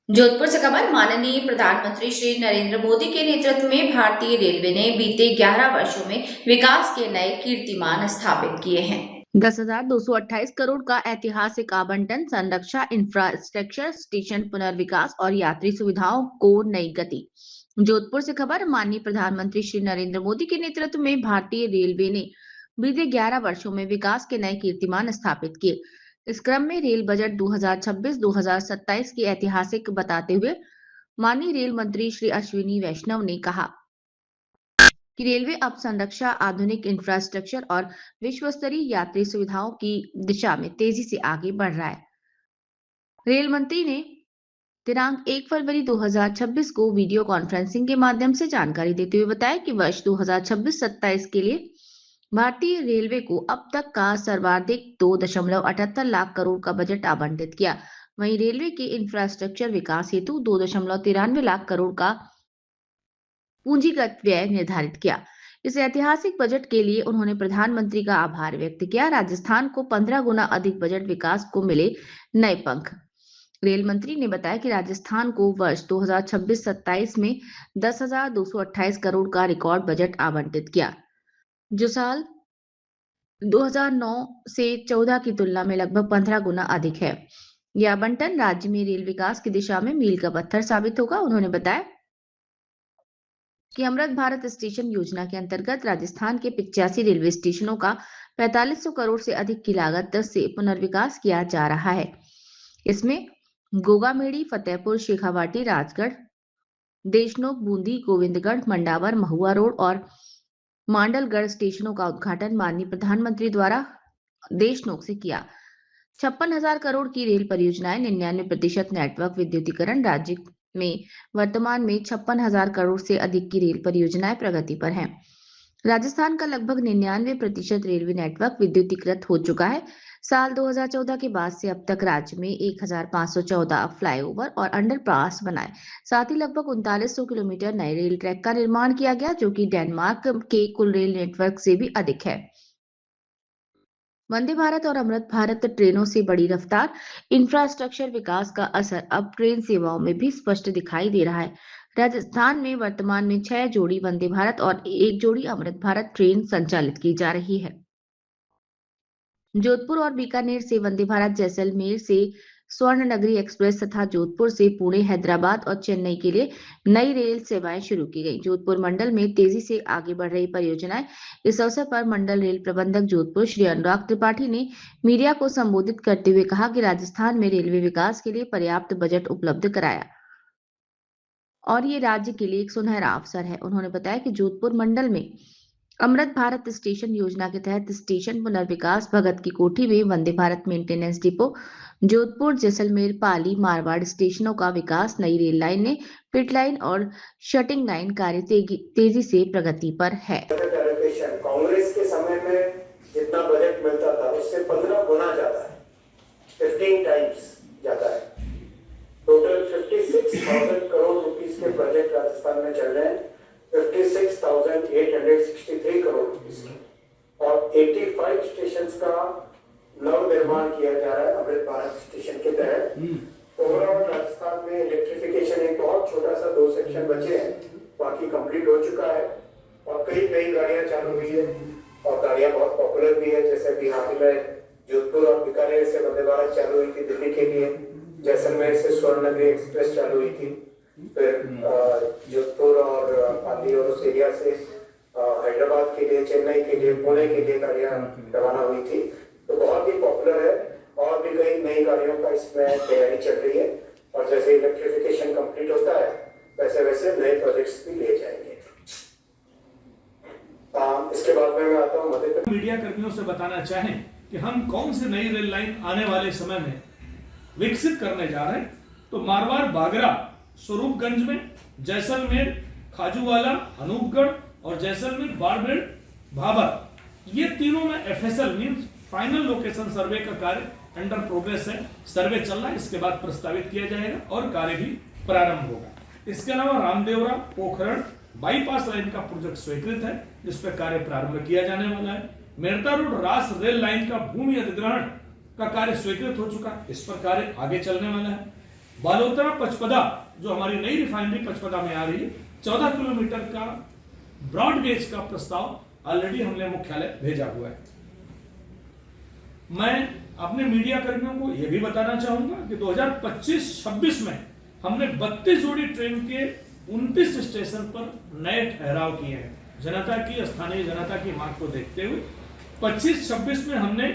जोधपुर से खबर। माननीय प्रधानमंत्री श्री नरेंद्र मोदी के नेतृत्व में भारतीय रेलवे ने बीते 11 वर्षों में विकास के नए कीर्तिमान स्थापित किए हैं। 10,228 करोड़ का ऐतिहासिक आवंटन, संरक्षा, इंफ्रास्ट्रक्चर, स्टेशन पुनर्विकास और यात्री सुविधाओं को नई गति। जोधपुर से खबर। माननीय प्रधानमंत्री श्री नरेंद्र मोदी के नेतृत्व में भारतीय रेलवे ने बीते 11 वर्षों में विकास के नए कीर्तिमान स्थापित किए। इस क्रम में रेल बजट 2026-2027 की ऐतिहासिक बताते हुए माननीय रेल मंत्री श्री अश्विनी वैष्णव ने कहा कि रेलवे अब संरक्षा, आधुनिक इंफ्रास्ट्रक्चर और विश्व स्तरीय यात्री सुविधाओं की दिशा में तेजी से आगे बढ़ रहा है। रेल मंत्री ने दिनांक 1 फरवरी 2026 को वीडियो कॉन्फ्रेंसिंग के माध्यम से जानकारी देते हुए बताया कि वर्ष 2026-27 के लिए भारतीय रेलवे को अब तक का सर्वाधिक 2.78 लाख करोड़ का बजट आवंटित किया। वहीं रेलवे के इंफ्रास्ट्रक्चर विकास हेतु 2.93 लाख करोड़ का पूंजीगत व्यय निर्धारित किया। इस ऐतिहासिक बजट के लिए उन्होंने प्रधानमंत्री का आभार व्यक्त किया। राजस्थान को 15 गुना अधिक बजट विकास को मिले नए पंख। रेल मंत्री ने बताया कि राजस्थान को वर्ष 2026-27 में 10,228 करोड़ का रिकॉर्ड बजट आवंटित किया, जो साल 2009 से 14 की तुलना में लगभग 15 गुना अधिक है। यह आवंटन राज्य में रेल विकास की दिशा में मील का पत्थर साबित होगा। उन्होंने बताया कि अमृत भारत स्टेशन योजना के अंतर्गत राजस्थान के 85 रेलवे स्टेशनों का 4500 करोड़ से अधिक की लागत से पुनर्विकास किया जा रहा है। इसमें गोगामेड़ी, फतेहपुर, शेखावाटी, राजगढ़, देशनोक, बूंदी, गोविंदगढ़, मंडावर, महुआ रोड और मांडलगढ़ स्टेशनों का उद्घाटन माननीय प्रधानमंत्री द्वारा देशनोक से किया। 56,000 करोड़ की रेल परियोजनाएं, 99% नेटवर्क विद्युतीकरण। राज्य में वर्तमान में 56,000 करोड़ से अधिक की रेल परियोजनाएं प्रगति पर हैं। राजस्थान का लगभग 99% रेलवे नेटवर्क विद्युतीकृत हो चुका है। साल 2014 के बाद से अब तक राज्य में 1,514 फ्लाईओवर और अंडरपास बनाए। साथ ही लगभग 3900 किलोमीटर नए रेल ट्रैक का निर्माण किया गया, जो कि डेनमार्क के कुल रेल नेटवर्क से भी अधिक है। वंदे भारत और अमृत भारत ट्रेनों से बड़ी रफ्तार, इंफ्रास्ट्रक्चर विकास का असर अब ट्रेन सेवाओं में भी स्पष्ट दिखाई दे रहा है। राजस्थान में वर्तमान में 6 जोड़ी वंदे भारत और 1 जोड़ी अमृत भारत ट्रेन संचालित की जा रही है। जोधपुर और बीकानेर से वंदे भारत, जैसलमेर से स्वर्ण नगरी एक्सप्रेस तथा जोधपुर से पुणे, हैदराबाद और चेन्नई के लिए नई रेल सेवाएं शुरू की गई। जोधपुर मंडल में तेजी से आगे बढ़ रही परियोजनाएं। इस अवसर पर मंडल रेल प्रबंधक जोधपुर श्री अनुराग त्रिपाठी ने मीडिया को संबोधित करते हुए कहा कि राजस्थान में रेलवे विकास के लिए पर्याप्त बजट उपलब्ध कराया और ये राज्य के लिए एक सुनहरा अवसर है। उन्होंने बताया कि जोधपुर मंडल में अमृत भारत स्टेशन योजना के तहत स्टेशन पुनर्विकास, भगत की कोठी में वंदे भारत मेंटेनेंस डिपो, जोधपुर, जैसलमेर, पाली, मारवाड़ स्टेशनों का विकास, नई रेल लाइनें, पिट लाइन और शटिंग लाइन कार्य तेजी से प्रगति पर है। कांग्रेस के समय में जितना बजट मिलता था उससे 15 गुना ज्यादा है, 15 टाइम्स ज्यादा है। टोटल 56,000 करोड़ रुपीस के प्रोजेक्ट राजस्थान में चल रहे हैं, 56,863 करोड़ रुपीस और 85 स्टेशन का नव निर्माण किया जा रहा है अमृत भारत स्टेशन के तहत। ओवरऑल राजस्थान में इलेक्ट्रिफिकेशन एक बहुत छोटा सा 2 सेक्शन बचे हैं, बाकी कंप्लीट हो चुका है और कई नई गाड़ियां चालू हुई है और गाड़ियां बहुत पॉपुलर भी है। जैसे अभी हाल ही में जोधपुर और बीकानेर से वंदे भारत चालू हुई थी दिल्ली के लिए, जैसलमेर से स्वर्ण नगरी एक्सप्रेस चालू हुई थी, फिर जोधपुर और पाली और उस एरिया से हैदराबाद के लिए, चेन्नई के लिए, पुणे के लिए गाड़ियां रवाना हुई थी। तो बहुत ही पॉपुलर है और भी कई नई गाड़ियों का इसमें तैयारी चल रही है और जैसे इलेक्ट्रिफिकेशन कंप्लीट होता है वैसे वैसे नए प्रोजेक्ट्स भी लिए जाएंगे। इसके बाद में मैं आता हूँ मध्य प्रदेश। मीडिया कर्मियों से बताना चाहें कि हम कौन सी नई रेल लाइन आने वाले समय में विकसित करने जा रहे हैं, तो मारवाड़ बागरा स्वरूपगंज में, जैसलमेर खाजूवाला, अनूपगढ़ और जैसलमेर बाड़मेर भाबर, ये तीनों में FSL means final location survey का कार्य अंडर प्रोग्रेस है। सर्वे चल रहा है, इसके बाद प्रस्तावित किया जाएगा और कार्य भी प्रारंभ होगा। इसके अलावा रामदेवरा पोखरण बाईपास लाइन का प्रोजेक्ट स्वीकृत है, जिस पर कार्य प्रारंभ किया जाने वाला है। मेरता रोड रास रेल लाइन का भूमि अधिग्रहण का कार्य स्वीकृत हो चुका है, इस पर कार्य आगे चलने वाला है। बालोतरा पचपदा, जो हमारी नई रिफाइनरी पचपदा में आ रही है, 14 किलोमीटर का ब्रॉड गेज का प्रस्ताव ऑलरेडी हमने मुख्यालय भेजा हुआ है। मैं अपने मीडिया कर्मियों को यह भी बताना चाहूंगा कि 2025-26 में हमने 32 जोड़ी ट्रेन के 29 स्टेशन पर नए ठहराव किए हैं, जनता की, स्थानीय जनता की मांग को देखते हुए। 25-26 में हमने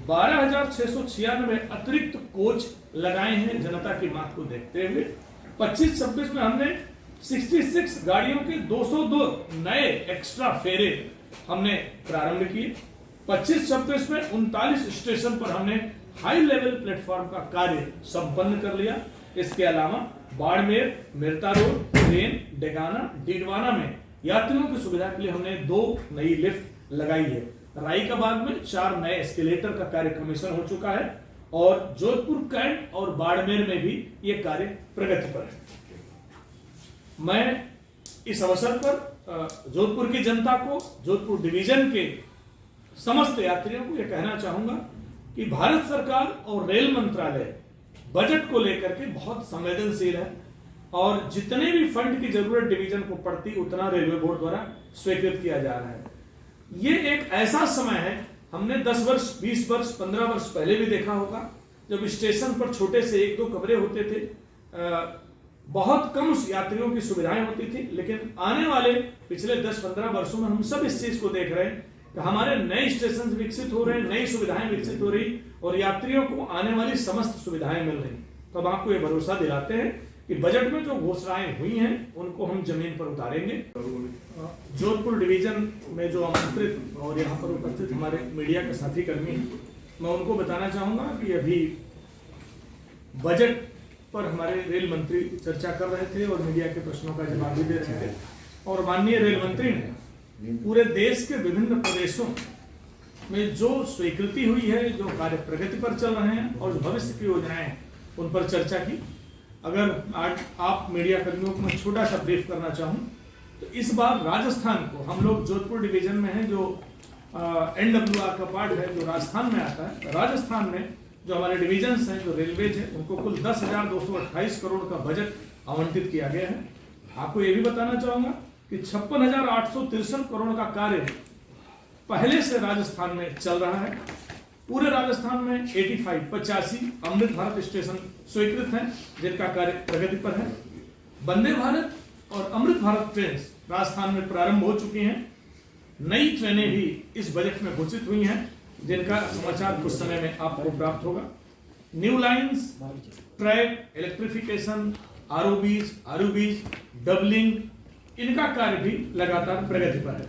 12,696 अतिरिक्त कोच लगाए हैं, जनता की मांग को देखते हुए। 25-26 में हमने 66 गाड़ियों के 202 नए एक्स्ट्रा फेरे हमने प्रारंभ किए। 25-26 में 39 स्टेशन पर हमने हाई लेवल प्लेटफॉर्म का कार्य संपन्न कर लिया। इसके अलावा बाड़मेर, मेरता रोड, ट्रेन, डेगाना, डीडवाना में यात्रियों की सुविधा के लिए हमने 2 नई लिफ्ट लगाई है। राईकाबाग में 4 नए एस्केलेटर का कार्य कमीशन हो चुका है और जोधपुर कैंट और बाड़मेर में भी यह कार्य प्रगति पर है। मैं इस अवसर पर जोधपुर की जनता को, जोधपुर डिवीजन के समस्त यात्रियों को यह कहना चाहूंगा कि भारत सरकार और रेल मंत्रालय बजट को लेकर के बहुत संवेदनशील है और जितने भी फंड की जरूरत डिवीजन को पड़ती उतना रेलवे बोर्ड द्वारा स्वीकृत किया जा रहा है। ये एक ऐसा समय है, हमने 10 वर्ष, 20 वर्ष, 15 वर्ष पहले भी देखा होगा, जब स्टेशन पर छोटे से 1-2 कमरे होते थे, बहुत कम यात्रियों की सुविधाएं होती थी। लेकिन आने वाले पिछले 10-15 वर्षों में हम सब इस चीज को देख रहे हैं कि हमारे नए स्टेशन विकसित हो रहे हैं, नई सुविधाएं विकसित हो रही और यात्रियों को आने वाली समस्त सुविधाएं मिल रही। तो अब आपको ये भरोसा दिलाते हैं कि बजट में जो घोषणाएं हुई हैं उनको हम जमीन पर उतारेंगे। जोधपुर डिवीजन में जो आमंत्रित और यहाँ पर उपस्थित हमारे मीडिया के साथी कर्मी, मैं उनको बताना चाहूंगा कि अभी बजट पर हमारे रेल मंत्री चर्चा कर रहे थे और मीडिया के प्रश्नों का जवाब भी दे रहे थे और माननीय रेल मंत्री ने पूरे देश के विभिन्न प्रदेशों में जो स्वीकृति हुई है, जो कार्य प्रगति पर चल रहे हैं और जो भविष्य की योजनाएं उन पर चर्चा की। अगर आज आप मीडिया कर्मियों को मैं छोटा सा ब्रीफ करना चाहूं तो इस बार राजस्थान को, हम लोग जोधपुर डिवीजन में हैं, जो NWR का पार्ट है जो राजस्थान में आता है, राजस्थान में जो हमारे डिविजन्स हैं, जो रेलवेज है, उनको कुल 10,228 करोड़ का बजट आवंटित किया गया है। आपको ये भी बताना चाहूंगा कि 56,863 करोड़ का कार्य पहले से राजस्थान में चल रहा है। पूरे राजस्थान में 85 अमृत भारत स्टेशन स्वीकृत हैं जिनका कार्य प्रगति पर है। वंदे भारत और अमृत भारत ट्रेन राजस्थान में प्रारंभ हो चुकी हैं। नई ट्रेनें भी इस बजट में घोषित हुई हैं जिनका समाचार कुछ समय में आपको प्राप्त होगा। New lines, track, electrification, ROBs, doubling, इनका कार्य भी लगातार प्रगति पर है।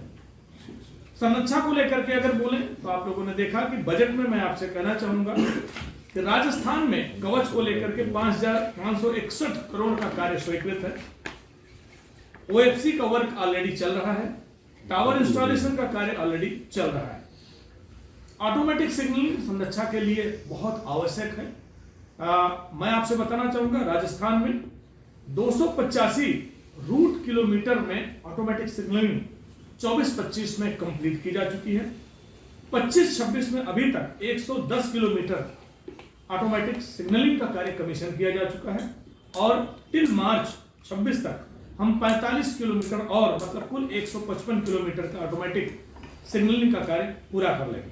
संरक्षा को लेकर के अगर बोले तो आप लोगों ने देखा कि बजट में मैं आपसे कहना चाहूंगा कि राजस्थान में कवच को लेकर के 5,561 करोड़ का कार्य स्वीकृत है। OFC का वर्क ऑलरेडी चल रहा है। टावर इंस्टॉलेशन का कार्य ऑलरेडी चल रहा है। ऑटोमेटिक सिग्नलिंग संरक्षा के लिए बहुत आवश्यक है। मैं आपसे बताना चाहूंगा राजस्थान में 285 रूट किलोमीटर में ऑटोमेटिक सिग्नलिंग 24-25 में कंप्लीट की जा चुकी है। 25-26 में अभी तक 110 किलोमीटर ऑटोमेटिक सिग्नलिंग का कार्य कमीशन किया जा चुका है और टिल मार्च 26 तक हम 45 किलोमीटर और मतलब कुल 155 किलोमीटर का ऑटोमेटिक सिग्नलिंग का कार्य पूरा कर लेंगे।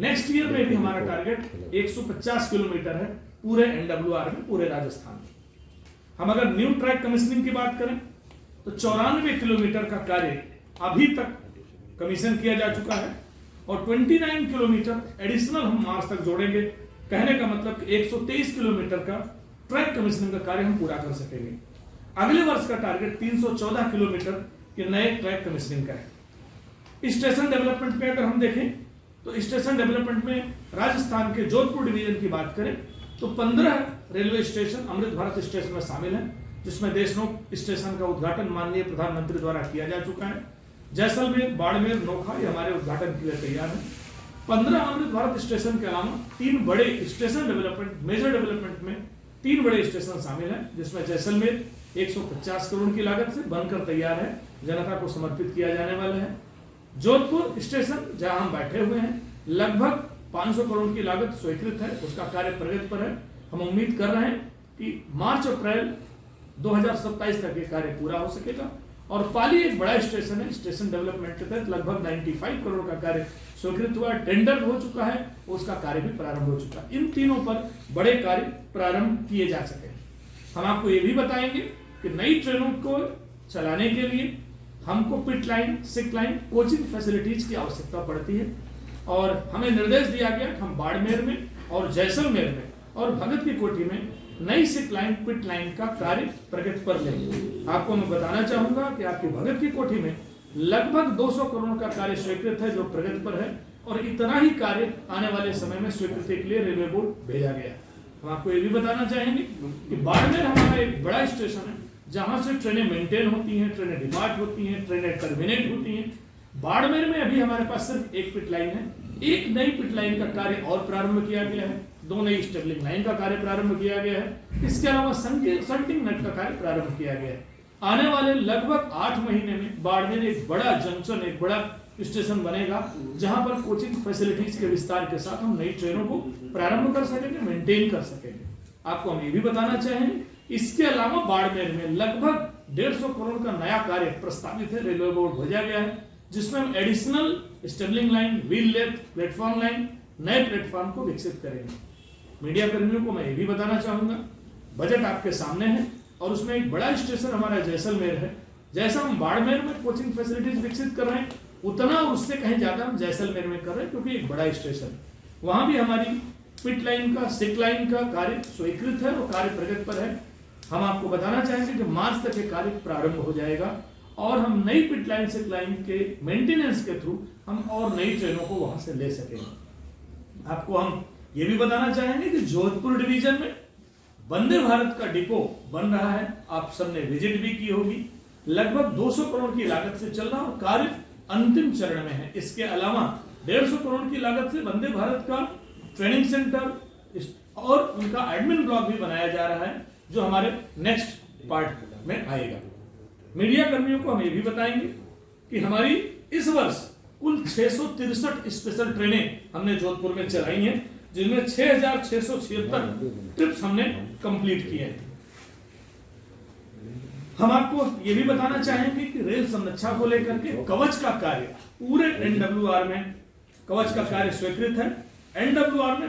नेक्स्ट ईयर में भी हमारा टारगेट 150 किलोमीटर है पूरे NWR में, पूरे राजस्थान में। हम अगर न्यू ट्रैक कमीशनिंग की बात करें तो 94 किलोमीटर का कार्य अभी तक कमीशन किया जा चुका है और 29 किलोमीटर एडिशनल हम मार्च तक जोड़ेंगे। कहने का मतलब कि 123 किलोमीटर का ट्रैक कमीशनिंग का कार्य हम पूरा कर सकेंगे। अगले वर्ष का टारगेट 314 किलोमीटर के नए ट्रैक कमीशनिंग का है। स्टेशन डेवलपमेंट में अगर हम देखें तो स्टेशन डेवलपमेंट में राजस्थान के जोधपुर डिवीजन की बात करें तो 15 railway station Amrit Bharat station में शामिल हैं, जिसमें देशनोक स्टेशन का उद्घाटन माननीय प्रधानमंत्री द्वारा किया जा चुका है। जैसलमेर, बाड़मेर, नोखा ये हमारे उद्घाटन के लिए तैयार है। 15 अमृत भारत स्टेशन के अलावा 3 बड़े स्टेशन डेवलपमेंट, मेजर डेवलपमेंट में 3 बड़े स्टेशन शामिल हैं, जिसमें जैसलमेर 150 करोड़ की लागत से बनकर तैयार है, जनता को समर्पित किया जाने वाला है। जोधपुर स्टेशन जहां हम बैठे हुए हैं लगभग 500 करोड़ की लागत स्वीकृत है, उसका कार्य प्रगति पर है। हम उम्मीद कर रहे हैं कि मार्च अप्रैल 2027 तक ये कार्य पूरा हो सकेगा। और पाली एक बड़ा स्टेशन है, स्टेशन डेवलपमेंट के तहत लगभग 95 करोड़ का कार्य स्वीकृत हुआ, टेंडर हो चुका है, उसका कार्य भी प्रारंभ हो चुका है। इन तीनों पर बड़े कार्य प्रारंभ किए जा सके। हम आपको ये भी बताएंगे कि नई ट्रेनों को चलाने के लिए हमको पिट लाइन, सिक लाइन, कोचिंग फैसिलिटीज की आवश्यकता पड़ती है और हमें निर्देश दिया गया कि हम बाड़मेर में और जैसलमेर में और भगत की कोठी में नई सिक लाइन, पिट लाइन का कार्य प्रगति पर लेंगे। आपको मैं बताना चाहूंगा कि आपकी भगत की कोठी में लगभग 200 करोड़ का कार्य स्वीकृत है जो प्रगति पर है और इतना ही कार्य आने वाले समय में स्वीकृति के लिए रेलवे बोर्ड भेजा गया है। हम आपको ये भी बताना चाहेंगे कि बाड़मेर हमारा एक बड़ा स्टेशन है जहां से ट्रेनें मेंटेन होती हैं, ट्रेनें डिपार्ट होती हैं, ट्रेनें टर्मिनेट होती हैं। बाड़मेर में अभी हमारे पास सिर्फ एक पिट लाइन है, एक नई पिट लाइन का कार्य और प्रारंभ किया गया है, 2 नई स्टेबलिंग लाइन का कार्य प्रारंभ किया गया है। इसके अलावा संटिंग नेट का कार्य प्रारंभ किया गया है। आने वाले लगभग 8 महीने में बाड़मेर एक बड़ा जंक्शन, एक बड़ा स्टेशन बनेगा जहां पर कोचिंग फैसिलिटीज के विस्तार के साथ हम नई ट्रेनों को प्रारंभ कर सकेंगे, मेंटेन कर सकेंगे। आपको हम ये भी बताना चाहेंगे, इसके अलावा बाड़मेर में लगभग 150 करोड़ का नया कार्य प्रस्तावित है, रेलवे बोर्ड भेजा गया है, जिसमें हम additional stabling line, wheel lathe, platform line, नए प्लेटफॉर्म को विकसित करेंगे। मीडिया कर्मियों को मैं ये भी बताना चाहूंगा, बजट आपके सामने है और उसमें एक बड़ा स्टेशन हमारा जैसलमेर है। जैसा हम बाड़मेर में कोचिंग फैसिलिटीज विकसित कर रहे हैं, उतना और उससे कहीं ज्यादा हम जैसलमेर में कर रहे हैं, क्योंकि एक बड़ा स्टेशन है। वहां भी हमारी पिट लाइन का, सिक लाइन का कार्य स्वीकृत है और कार्य प्रगति पर है। हम आपको बताना चाहेंगे कि मार्च तक ये कार्य प्रारंभ हो जाएगा और हम नई पिट लाइन, सिक लाइन के मेंटेनेंस के थ्रू हम और नई ट्रेनों को वहां से ले सकेंगे। आपको हम ये भी बताना चाहेंगे कि जोधपुर डिवीजन में वंदे भारत का डिपो बन रहा है, आप सबने विजिट भी की होगी। लगभग 200 करोड़ की लागत से चल रहा और कार्य अंतिम चरण में है। इसके अलावा 150 करोड़ की लागत से वंदे भारत का ट्रेनिंग सेंटर और उनका एडमिन ब्लॉक भी बनाया जा रहा है, जो हमारे नेक्स्ट पार्ट में आएगा। मीडिया कर्मियों को हम ये भी बताएंगे कि हमारी इस वर्ष कुल 663 स्पेशल ट्रेनें हमने जोधपुर में चलाई हैं, जिनमें 6676 ट्रिप्स हमने कंप्लीट किए हैं। हम आपको ये भी बताना चाहेंगे कि रेल संरक्षा को लेकर के कवच का कार्य पूरे एनडब्ल्यूआर में, कवच का कार्य स्वीकृत है। एनडब्ल्यूआर में